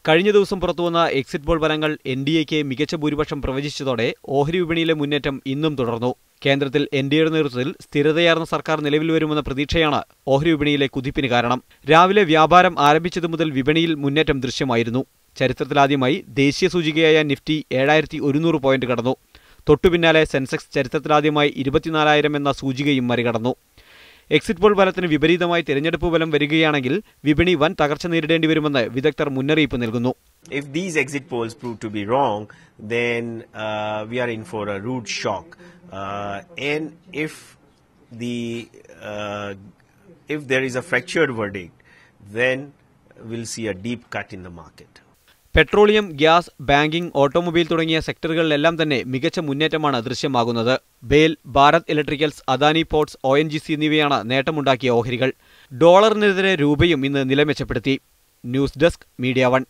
കഴിഞ്ഞ ദിവസം പുറത്തുവന്ന എക്സിറ്റ് പോൾ ഫലങ്ങൾ എൻഡിഎക്ക് മികച്ച ഭൂരിപക്ഷം പ്രവചിച്ചതോടെ ഓഹരി വിപണിയിലെ മുന്നേറ്റം ഇന്നും തുടർന്നു. കേന്ദ്രത്തിൽ എൻഡിഎയുടെ നേതൃത്വത്തിൽ സ്ഥിരതയാർന്ന സർക്കാർ നിലവിൽ വരുമെന്ന പ്രതീക്ഷയാണ് ഓഹരി വിപണിയിലെ കുതിപ്പിന് കാരണം. രാവിലെ വ്യാപാരം ആരംഭിച്ചതു മുതൽ വിപണിയിൽ മുന്നേറ്റം ദൃശ്യമായിരുന്നു. ചരിത്രത്തിലാദ്യമായി ദേശീയ സൂചികയായ നിഫ്റ്റി 7100 പോയിന്റ് കടന്നു. തൊട്ടുപിന്നാലെ സെൻസെക്സ് ചരിത്രത്തിലാദ്യമായി 24,000 എന്ന സൂചികയും മറികടന്നു. എക്സിറ്റ് പോൾ ഫലത്തിന് വിപരീതമായി തിരഞ്ഞെടുപ്പ് ഫലം വരികയാണെങ്കിൽ വിപണി വൻ തകർച്ച നേരിടേണ്ടി വരുമെന്ന് വിദഗ്ധർ മുന്നറിയിപ്പ് നൽകുന്നു. If these exit polls prove to be wrong, then we are in for a rude shock. And if there is a fractured verdict, then we'll see a deep cut in the market. Petroleum, gas, banking, automobile തുടങ്ങിയ സെക്ടറുകളിലെല്ലാം തന്നെ മികച്ച മുന്നേറ്റമാണ് ദൃശ്യമാകുന്നത്. BEL, Bharat Electricals, Adani Ports, ONGC എന്നിവയാണ് നേട്ടമുണ്ടാക്കിയ ഓഹരികൾ. ഡോളറിനെതിരെ രൂപയും ഇന്ന് നില മെച്ചപ്പെടുത്തി. News desk, Media 1.